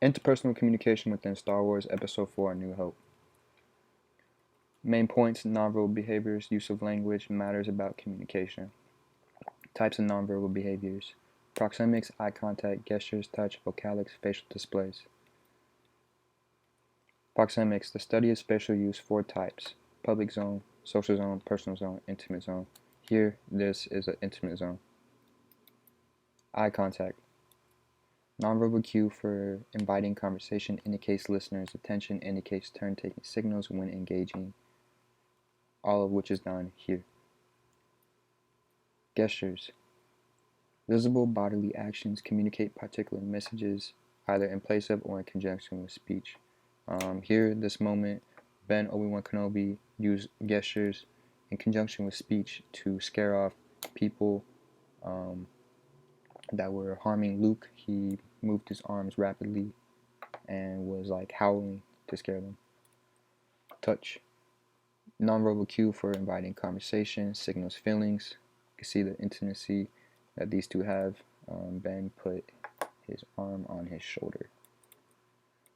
Interpersonal communication within Star Wars Episode 4: A New Hope. Main points: nonverbal behaviors, use of language, matters about communication. Types of nonverbal behaviors: proxemics, eye contact, gestures, touch, vocalics, facial displays. Proxemics, the study of spatial use, 4 types: public zone, social zone, personal zone, intimate zone. Here, this is an intimate zone. Eye contact. Nonverbal cue for inviting conversation, indicates listeners' attention, indicates turn-taking signals when engaging, all of which is done here. Gestures. Visible bodily actions communicate particular messages, either in place of or in conjunction with speech. Here, this moment, Ben Obi-Wan Kenobi used gestures in conjunction with speech to scare off people that were harming Luke. He moved his arms rapidly and was like howling to scare them. Touch. Nonverbal cue for inviting conversation, signals feelings. You can see the intimacy that these two have. Ben put his arm on his shoulder.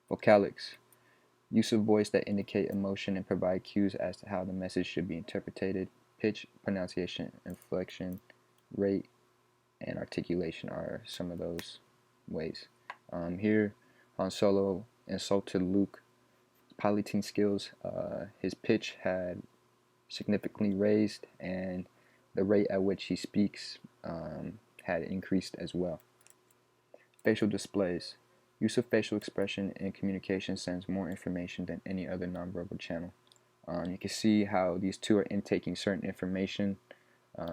Vocalics. Use of voice that indicate emotion and provide cues as to how the message should be interpreted. Pitch, pronunciation, inflection, rate, and articulation are some of those ways. Here, Han Solo insulted Luke. Piloting skills, his pitch had significantly raised, and the rate at which he speaks had increased as well. Facial displays. Use of facial expression in communication sends more information than any other nonverbal channel. You can see how these two are intaking certain information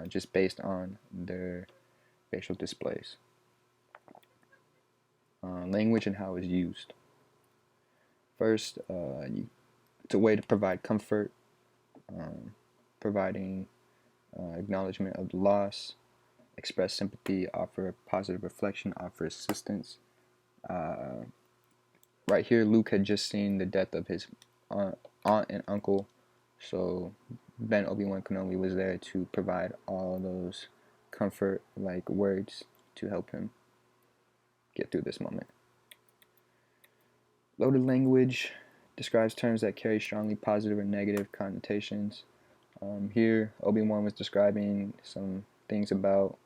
just based on their facial displays. Language and how it's used. First, it's a way to provide comfort, providing acknowledgement of the loss, express sympathy, offer positive reflection, offer assistance. Right here, Luke had just seen the death of his aunt and uncle, so Ben Obi-Wan Kenobi was there to provide all those comfort-like words to help him get through this moment. Loaded language describes terms that carry strongly positive or negative connotations. Here, Obi-Wan was describing some things about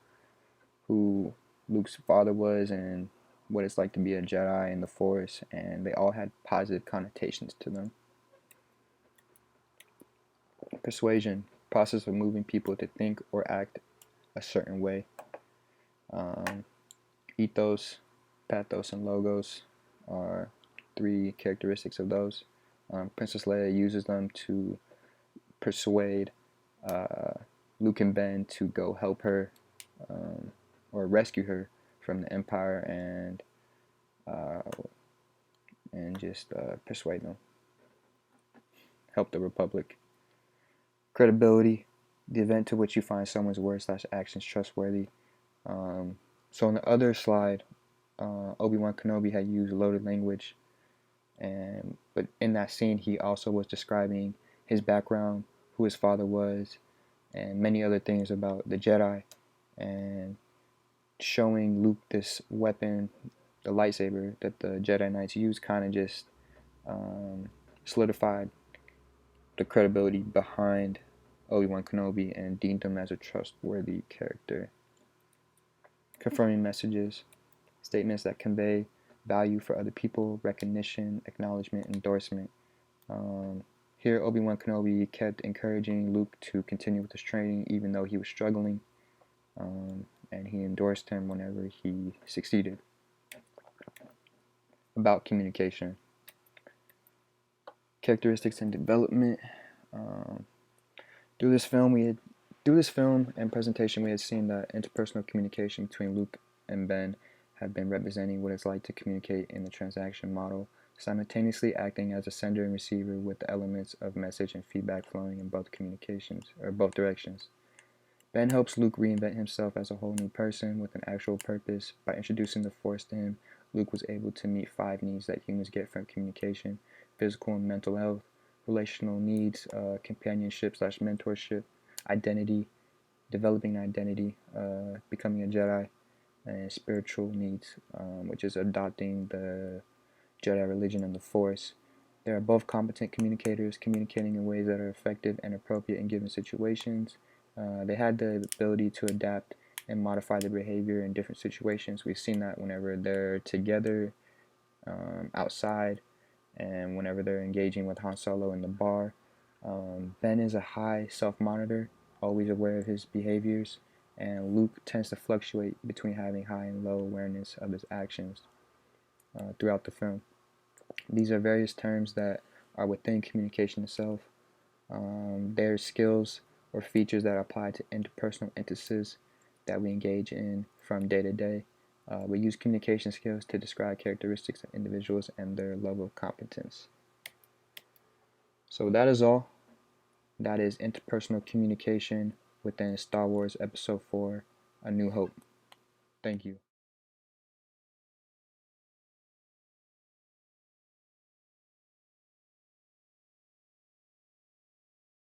who Luke's father was and what it's like to be a Jedi in the Force, and they all had positive connotations to them. Persuasion, process of moving people to think or act a certain way. Ethos, pathos, and logos are 3 characteristics of those. Princess Leia uses them to persuade Luke and Ben to go help her or rescue her from the Empire and just persuade them, help the Republic. Credibility, the event to which you find someone's words/actions trustworthy. So on the other slide, Obi-Wan Kenobi had used loaded language, but in that scene he also was describing his background, who his father was, and many other things about the Jedi, and showing Luke this weapon, the lightsaber that the Jedi Knights use, kind of just solidified the credibility behind Obi-Wan Kenobi and deemed him as a trustworthy character. Confirming messages, statements that convey value for other people, recognition, acknowledgement, endorsement. Here, Obi-Wan Kenobi kept encouraging Luke to continue with his training even though he was struggling, and he endorsed him whenever he succeeded. About communication. Characteristics and development. Through this film and presentation, we had seen that interpersonal communication between Luke and Ben have been representing what it's like to communicate in the transaction model, simultaneously acting as a sender and receiver with the elements of message and feedback flowing in both communications, or both directions. Ben helps Luke reinvent himself as a whole new person with an actual purpose. By introducing the Force to him, Luke was able to meet 5 needs that humans get from communication: physical and mental health, relational needs, companionship/mentorship, identity, developing identity, becoming a Jedi, and spiritual needs, which is adopting the Jedi religion and the Force. They are both competent communicators, communicating in ways that are effective and appropriate in given situations. They had the ability to adapt and modify their behavior in different situations. We've seen that whenever they're together outside and whenever they're engaging with Han Solo in the bar. Ben is a high self-monitor, always aware of his behaviors, and Luke tends to fluctuate between having high and low awareness of his actions throughout the film. These are various terms that are within communication itself. They're skills or features that apply to interpersonal instances that we engage in from day to day. We use communication skills to describe characteristics of individuals and their level of competence. So that is all. That is interpersonal communication within Star Wars Episode 4, A New Hope. Thank you.